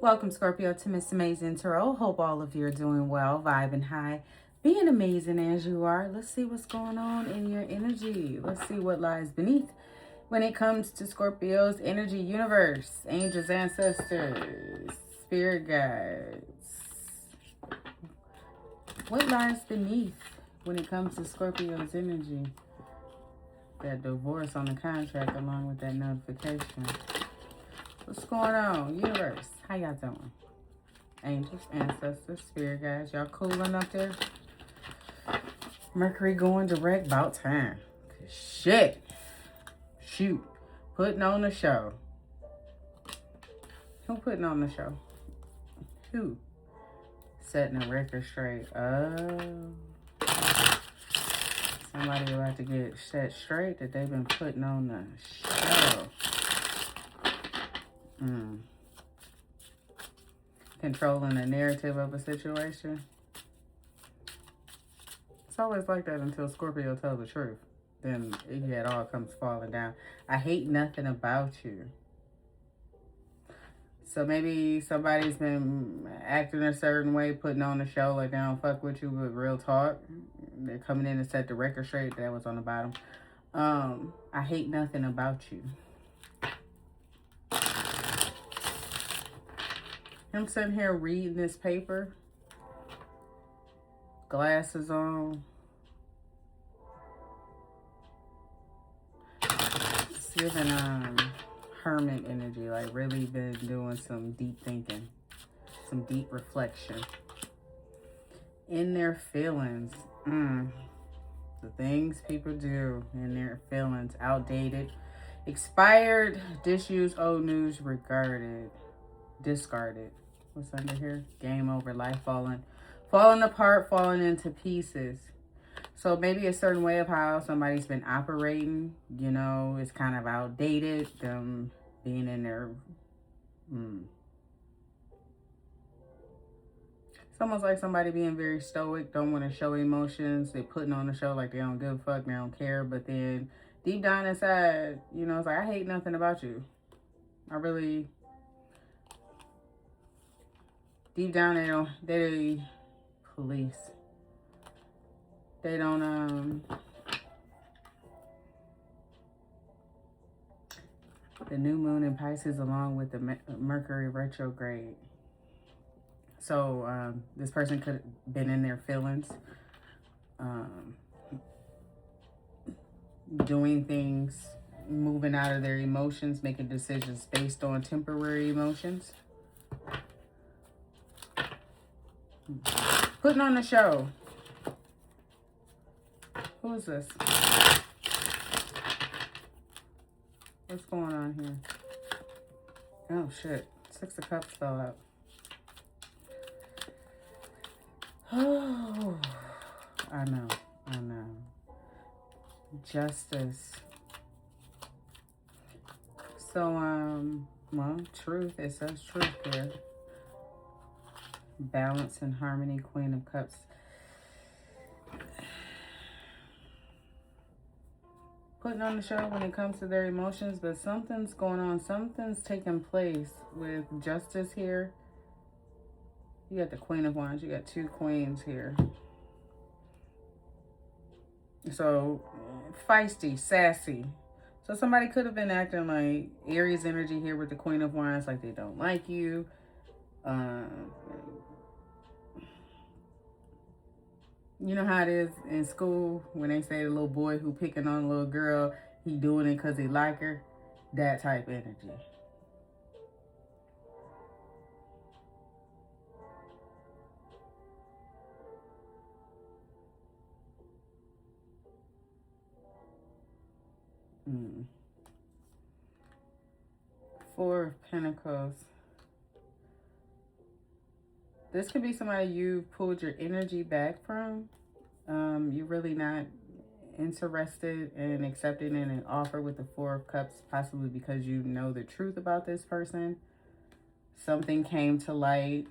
Welcome, Scorpio, to Miss Amazing Tarot. Hope all of you are doing well, vibing high, being amazing as you are. Let's see what's going on in your energy. Let's see what lies beneath when it comes to Scorpio's energy universe. Angels, ancestors, spirit guides. What lies beneath when it comes to Scorpio's energy? That divorce on the contract along with that notification. What's going on, universe? How y'all doing? Angels, ancestors, spirit guides, y'all cooling up there? Mercury going direct, about time. Shit. Shoot. Putting on the show. Who putting on the show? Who? Setting the record straight. Oh. Somebody about to get set straight that they've been putting on the show. Controlling the narrative of a situation. It's always like that until Scorpio tells the truth. Then it all comes falling down. I hate nothing about you. So maybe somebody's been acting a certain way, putting on the show like they don't fuck with you, but real talk. They're coming in and set the record straight. That was on the bottom. I hate nothing about you. I'm sitting here reading this paper. Glasses on. It's giving hermit energy, like really been doing some deep thinking, some deep reflection. In their feelings. The things people do in their feelings. Outdated, expired, disused, old news, regarded, discarded. What's under here? Game over, life falling apart, falling into pieces. So maybe a certain way of how somebody's been operating, you know, is kind of outdated. Them being in their... It's almost like somebody being very stoic, don't want to show emotions. They putting on the show like they don't give a fuck, they don't care. But then deep down inside, you know, it's like, I hate nothing about you. I really... Deep down, they police. They don't, the new moon in Pisces along with the Mercury retrograde. So, this person could have been in their feelings, doing things, moving out of their emotions, making decisions based on temporary emotions. Putting on the show. Who is this? What's going on here? Oh, shit. Six of Cups fell out. Oh, I know. Justice. So, well, truth. It says truth here. Balance and harmony, Queen of Cups. Putting on the show when it comes to their emotions, but something's going on. Something's taking place with justice here. You got the Queen of Wands. You got two queens here. So, feisty, sassy. So somebody could have been acting like Aries energy here with the Queen of Wands, like they don't like you. You know how it is in school when they say the little boy who picking on a little girl, he doing it because he like her. That type energy. Four of Pentacles. This could be somebody you pulled your energy back from. You're really not interested in accepting an offer with the Four of Cups, possibly because you know the truth about this person. Something came to light.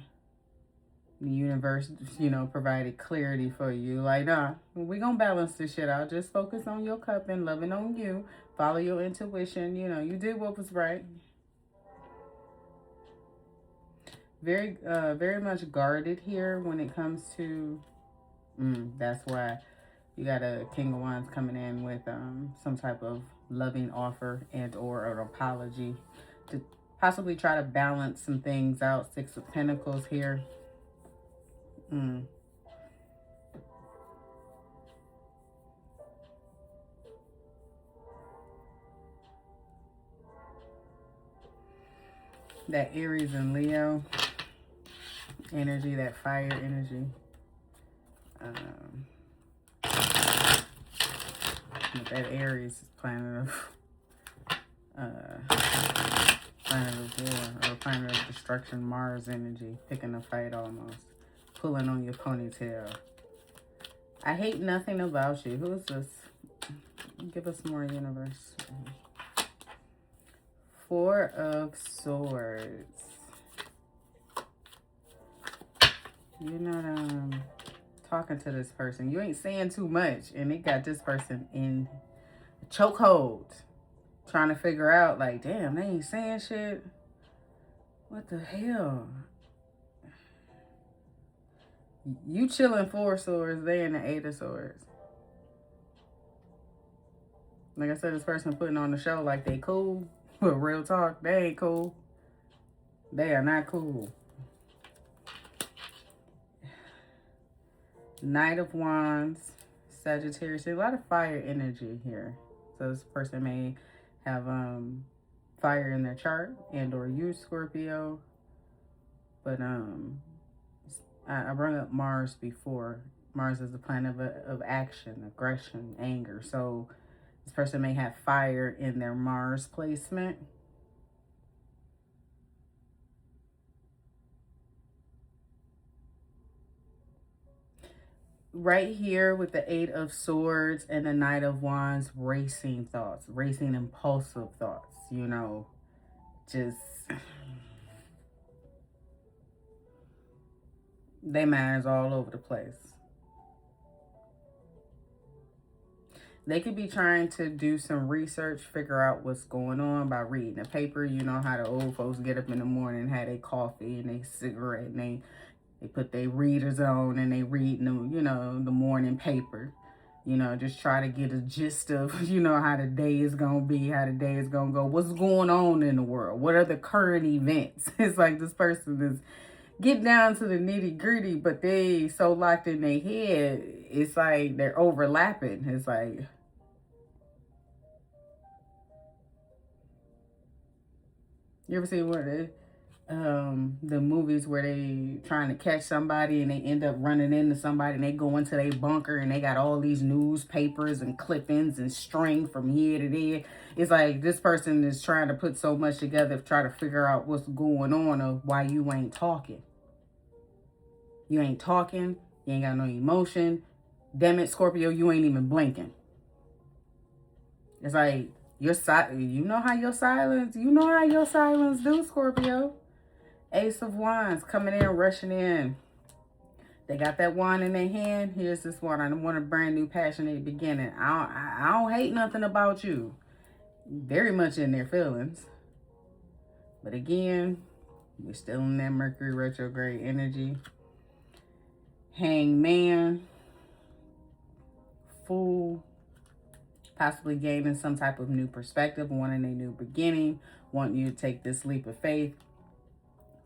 The universe, you know, provided clarity for you. Like, nah, we're going to balance this shit out. Just focus on your cup and loving on you. Follow your intuition. You know, you did what was right. Very much guarded here when it comes to, that's why you got a King of Wands coming in with some type of loving offer and or an apology to possibly try to balance some things out. Six of Pentacles here. That Aries and Leo energy, that fire energy. With that Aries is planet of war or planet of destruction, Mars energy, picking a fight almost, pulling on your ponytail. I hate nothing about you. Who is this? Give us more, universe. Four of Swords. You're not talking to this person. You ain't saying too much, and it got this person in a chokehold, trying to figure out, like, damn, they ain't saying shit. What the hell? You chilling Four Swords, they in the Eight of Swords. Like I said, this person putting on the show like they cool, but real talk, they ain't cool. They are not cool. Knight of Wands, Sagittarius. There's a lot of fire energy here. So this person may have fire in their chart and or use Scorpio. But I brought up Mars before. Mars is the planet of action, aggression, anger. So this person may have fire in their Mars placement. Right here with the Eight of Swords and the Knight of Wands, racing thoughts, racing impulsive thoughts, you know, just, they minds all over the place. They could be trying to do some research, figure out what's going on by reading the paper. You know how the old folks get up in the morning, have their coffee and their cigarette, and they put their readers on and they read, you know, the morning paper. You know, just try to get a gist of, you know, how the day is going to be, how the day is going to go. What's going on in the world? What are the current events? It's like this person is getting down to the nitty gritty, but they so locked in their head, it's like they're overlapping. It's like, you ever see what the movies where they trying to catch somebody and they end up running into somebody and they go into their bunker and they got all these newspapers and clippings and string from here to there. It's like this person is trying to put so much together to try to figure out what's going on of why you ain't talking. You ain't talking. You ain't got no emotion. Damn it, Scorpio, you ain't even blinking. It's like you know how your silence do, Scorpio. Ace of Wands coming in, rushing in. They got that wand in their hand. Here's this one. I want a brand new passionate beginning. I don't hate nothing about you. Very much in their feelings. But again, we're still in that Mercury retrograde energy. Hangman. Fool. Possibly gaining some type of new perspective, wanting a new beginning, wanting you to take this leap of faith.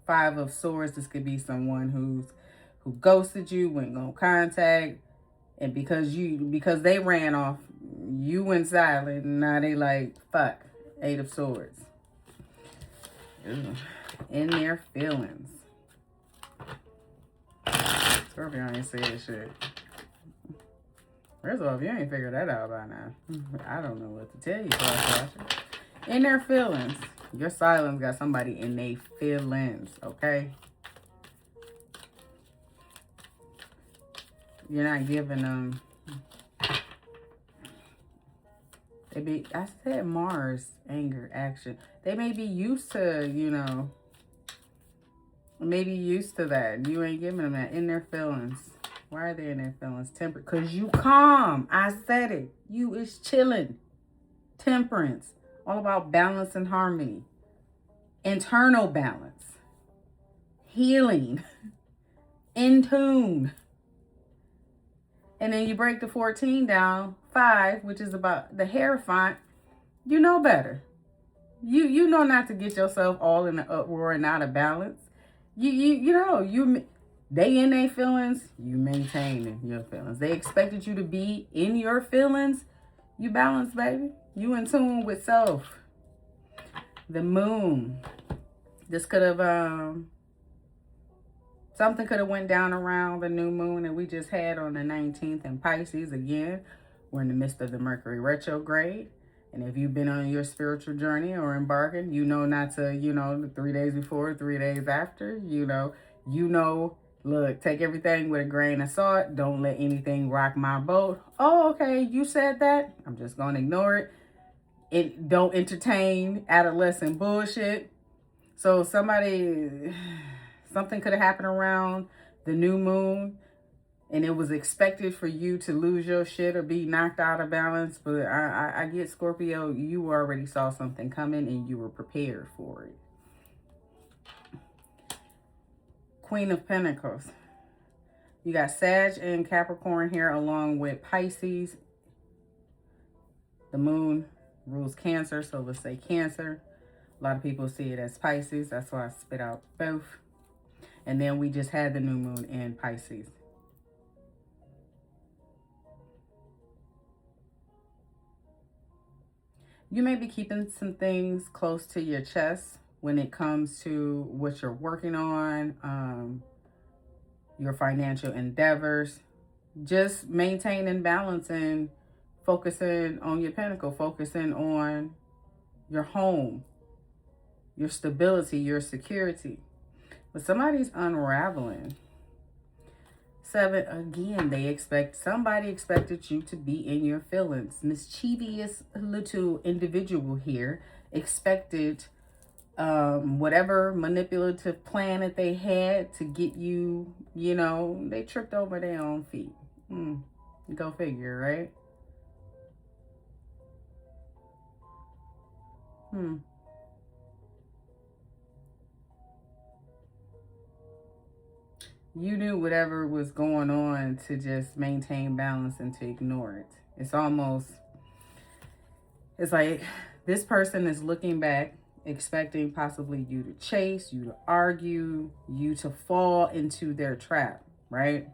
Five of Swords, this could be someone who ghosted you, went no contact, and because they ran off, you went silent, and now they like, fuck. Eight of Swords. Ugh. In their feelings. Scorpio ain't said shit. First of all, if you ain't figured that out by now, I don't know what to tell you. In their feelings. Your silence got somebody in their feelings, okay? You're not giving them... I said Mars, anger, action. They may be used to, you know... Maybe used to that. You ain't giving them that. In their feelings. Why are they in their feelings? Temperate. Because you calm. I said it. You is chilling. Temperance. All about balance and harmony. Internal balance. healing, in tune. And then you break the 14 down, 5, which is about the Hierophant. You know better. You know not to get yourself all in an uproar and out of balance. You know, they in their feelings, you maintaining your feelings. They expected you to be in your feelings. You balance, baby. You in tune with self. The Moon. This could have something could have went down around the new moon that we just had on the 19th in Pisces. Again, we're in the midst of the Mercury retrograde. And if you've been on your spiritual journey or embarking, you know not to, the 3 days before, 3 days after, look, take everything with a grain of salt. Don't let anything rock my boat. Oh, okay, you said that. I'm just going to ignore it. Don't entertain adolescent bullshit. So something could have happened around the new moon, and it was expected for you to lose your shit or be knocked out of balance. But I get, Scorpio, you already saw something coming and you were prepared for it. Queen of Pentacles. You got Sag and Capricorn here along with Pisces. The moon rules Cancer, so let's say Cancer. A lot of people see it as Pisces. That's why I spit out both. And then we just had the new moon in Pisces. You may be keeping some things close to your chest when it comes to what you're working on, your financial endeavors. Just maintaining balance and focusing on your pentacle, focusing on your home, your stability, your security. But somebody's unraveling. 7, again, somebody expected you to be in your feelings. Mischievous little individual here expected whatever manipulative plan that they had to get you, they tripped over their own feet. Go figure, right? You knew whatever was going on to just maintain balance and to ignore it. It's like this person is looking back, expecting possibly you to chase, you to argue, you to fall into their trap, right?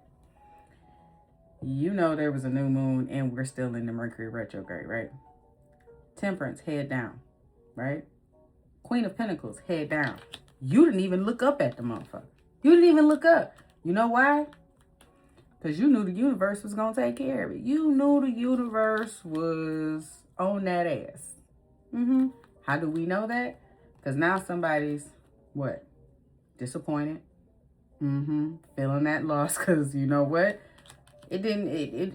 You know there was a new moon and we're still in the Mercury retrograde, right? Temperance, head down, right? Queen of Pentacles, head down. You didn't even look up at the motherfucker. You didn't even look up. You know why? Because you knew the universe was going to take care of it. You knew the universe was on that ass. How do we know that? Because now somebody's, what? Disappointed. Feeling that loss. Because you know what? Baby,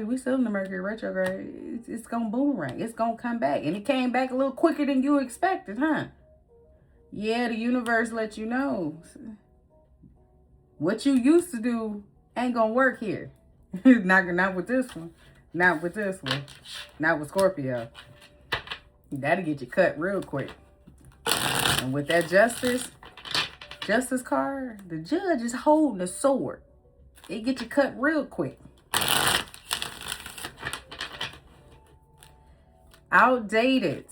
we still in the Mercury retrograde. It's going to boomerang. It's going to come back. And it came back a little quicker than you expected, huh? Yeah, the universe let you know. What you used to do ain't gonna work here. Not with this one. Not with this one. Not with Scorpio. That'll get you cut real quick. And with that justice card, the judge is holding the sword. It get you cut real quick. Outdated.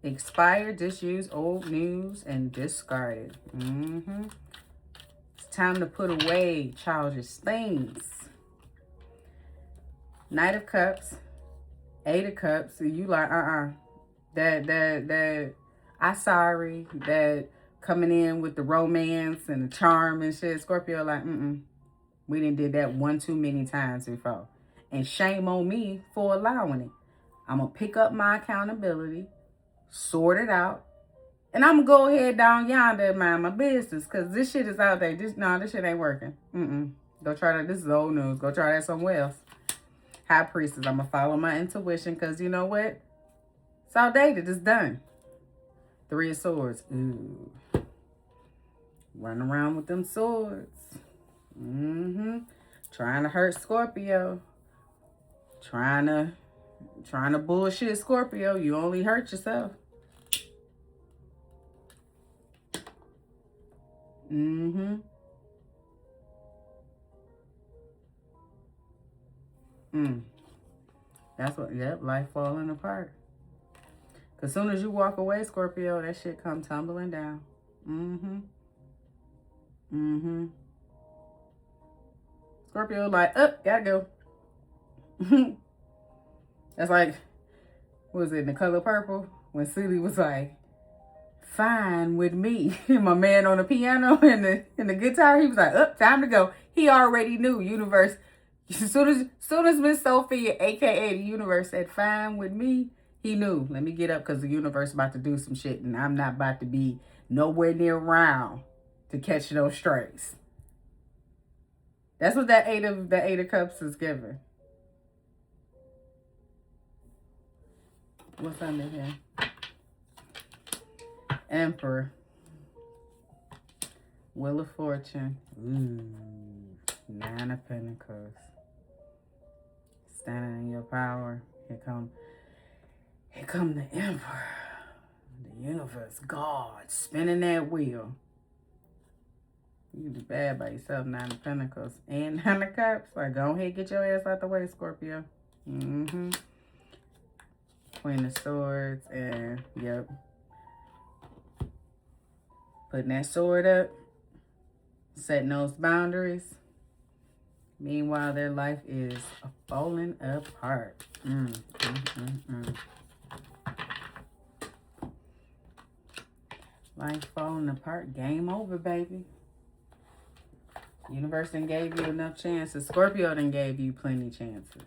Expired, disused, old news, and discarded. Time to put away childish things. Knight of Cups, 8 of Cups. So you like, that I sorry, that coming in with the romance and the charm and shit. Scorpio like, we done did that one too many times before. And shame on me for allowing it. I'm going to pick up my accountability, sort it out, and I'm going to go ahead down yonder and mind my business because this shit is out there. This shit ain't working. Go try that. This is old news. Go try that somewhere else. High Priestess, I'm going to follow my intuition because you know what? It's outdated. It's done. 3 of Swords. Ooh. Run around with them swords. Trying to hurt Scorpio. Trying to bullshit Scorpio. You only hurt yourself. Mm-hmm. That's what, yep, life falling apart. As soon as you walk away, Scorpio, that shit come tumbling down. Mm-hmm. Mm-hmm. Scorpio like, gotta go. That's like, what was it, in The Color Purple? When Celie was like, fine with me. My man on the piano and the guitar, he was like, time to go. He already knew, universe. As soon as Miss Sophia, aka the universe, said fine with me, he knew. Let me get up because the universe about to do some shit and I'm not about to be nowhere near around to catch those strays. That's what that eight of cups is giving. What's under here? Emperor. Wheel of Fortune. Ooh. 9 of Pentacles. Standing in your power. Here come the Emperor. The universe. God. Spinning that wheel. You can do bad by yourself. 9 of Pentacles. And 9 of Cups. Like, go ahead, get your ass out the way, Scorpio. Mm-hmm. Queen of Swords. And, yep. Putting that sword up. Setting those boundaries. Meanwhile, their life is falling apart. Life falling apart. Game over, baby. Universe done gave you enough chances. Scorpio done gave you plenty chances.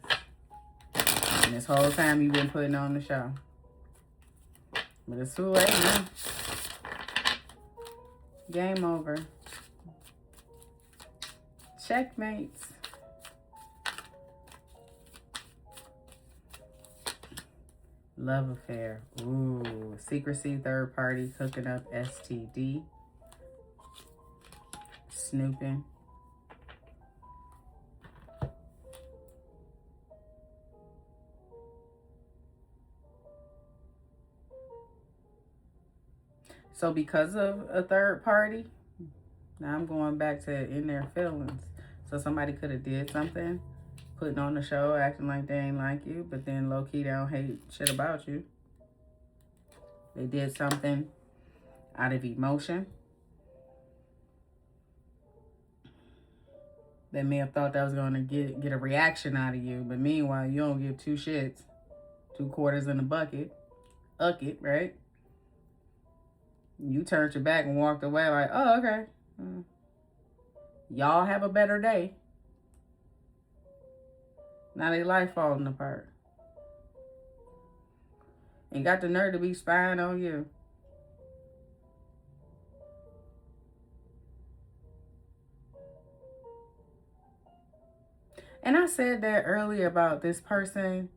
And this whole time you've been putting on the show. But it's too late now. Game over. Checkmates. Love affair. Ooh. Secrecy, third party, hooking up, STD. Snooping. So because of a third party, now I'm going back to in their feelings. So somebody could have did something, putting on the show, acting like they ain't like you, but then low-key they don't hate shit about you. They did something out of emotion. They may have thought that was going to get a reaction out of you, but meanwhile, you don't give two shits. 2 quarters in the bucket. Right? You turned your back and walked away like, oh, okay. Y'all have a better day. Now they life falling apart. And got the nerve to be spying on you. And I said that earlier about this person.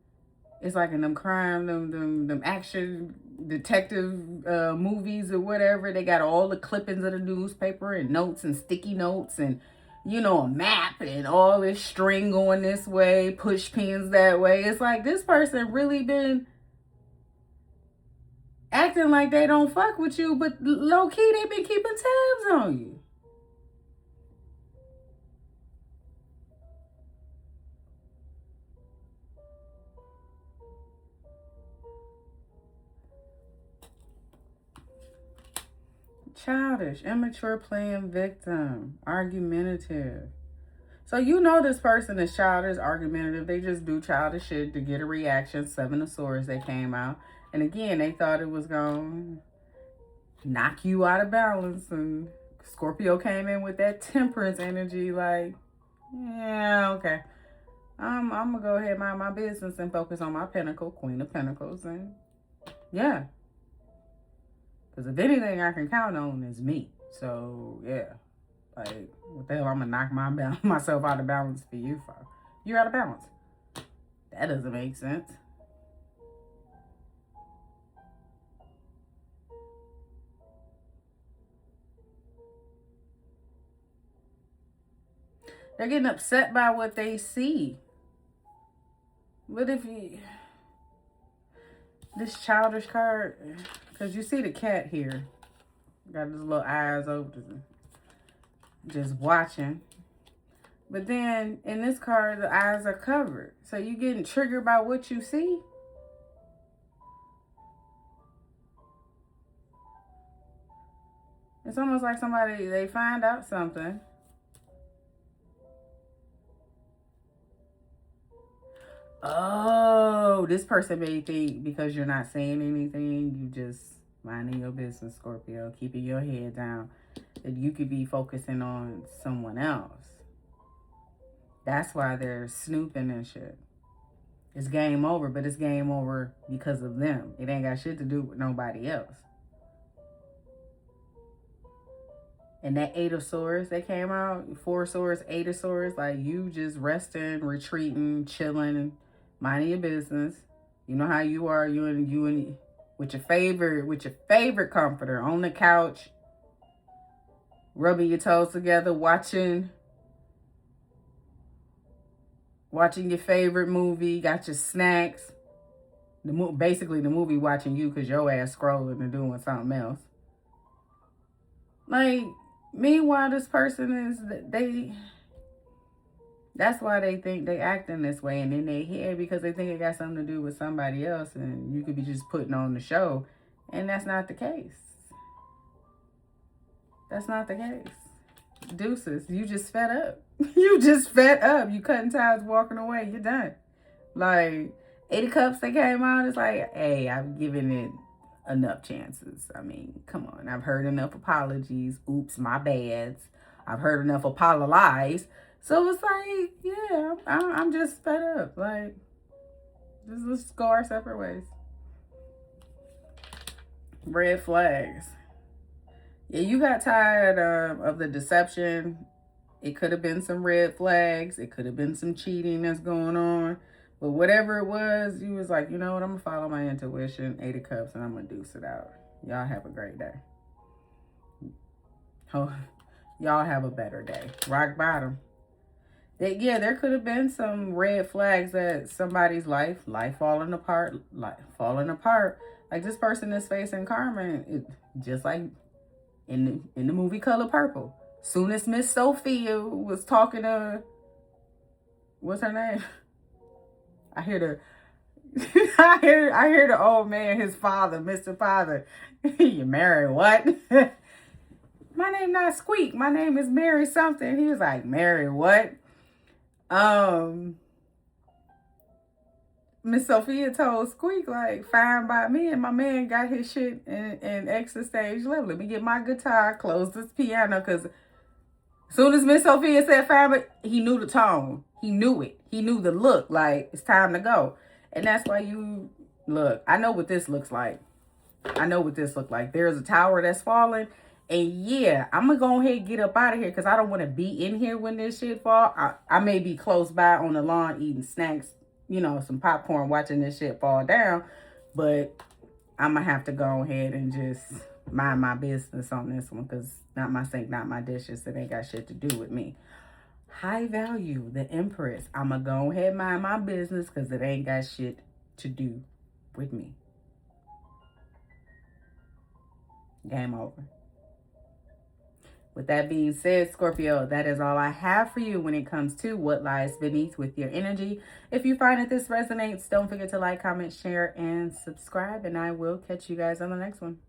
It's like in them crime, them action detective movies or whatever. They got all the clippings of the newspaper and notes and sticky notes and, you know, a map and all this string going this way, push pins that way. It's like this person really been acting like they don't fuck with you, but low-key they been keeping tabs on you. Childish, immature, playing victim, argumentative. So you know this person is childish, argumentative. They just do childish shit to get a reaction. 7 of Swords, they came out. And again, they thought it was going to knock you out of balance. And Scorpio came in with that temperance energy like, yeah, okay. I'm going to go ahead and mind my business and focus on my pinnacle, Queen of Pentacles. And yeah. Because if anything I can count on is me. So, yeah. Like, what the hell I'm going to knock myself out of balance for you for? You're out of balance. That doesn't make sense. They're getting upset by what they see. But if you... This childish card... Because you see the cat here. Got his little eyes open. just watching. But then in this card, the eyes are covered. So you getting triggered by what you see. It's almost like somebody, they find out something. Oh, this person may think because you're not saying anything, you just minding your business, Scorpio, keeping your head down, that you could be focusing on someone else. That's why they're snooping and shit. It's game over, but it's game over because of them. It ain't got shit to do with nobody else. And that Eight of Swords that came out, Four of Swords, Eight of Swords, like you just resting, retreating, chilling, minding your business. You know how you are, you and with your favorite comforter on the couch, rubbing your toes together, watching your favorite movie, got your snacks. Basically the movie watching you because your ass scrolling and doing something else. Like, meanwhile, this person is, that's why they think they acting this way. And in their head, because they think it got something to do with somebody else. And you could be just putting on the show. And that's not the case. That's not the case. Deuces, you just fed up. You just fed up. You cutting ties, walking away. You're done. Like, 80 Cups that came out, it's like, hey, I've given it enough chances. I mean, come on. I've heard enough apologies. Oops, my bads. I've heard enough apologies. So it's like, yeah, I'm just fed up. Like, let's go our separate ways. Red flags. Yeah, you got tired of the deception. It could have been some red flags. It could have been some cheating that's going on. But whatever it was, you was like, you know what? I'm going to follow my intuition, 8 of Cups, and I'm going to deuce it out. Y'all have a great day. Oh, y'all have a better day. Rock bottom. Yeah, there could have been some red flags at somebody's life falling apart, Like this person is facing karma, just like in the movie Color Purple. Soon as Miss Sophia was talking to, what's her name? I hear the old man, his father, Mr. Father. You married what? My name not Squeak. My name is Mary something. He was like, Mary what? Miss Sophia told Squeak, like, fine by me, and my man got his shit in extra stage level. Let me get my guitar, close this piano, because as soon as Miss Sophia said fine, but he knew the tone. He knew it. He knew the look, like, it's time to go. And that's why you, look, I know what this looks like. There's a tower that's falling. And yeah, I'm going to go ahead and get up out of here because I don't want to be in here when this shit fall. I may be close by on the lawn eating snacks, you know, some popcorn, watching this shit fall down. But I'm going to have to go ahead and just mind my business on this one because not my sink, not my dishes. It ain't got shit to do with me. High value, the Empress. I'm going to go ahead and mind my business because it ain't got shit to do with me. Game over. With that being said, Scorpio, that is all I have for you when it comes to what lies beneath with your energy. If you find that this resonates, don't forget to like, comment, share, and subscribe. And I will catch you guys on the next one.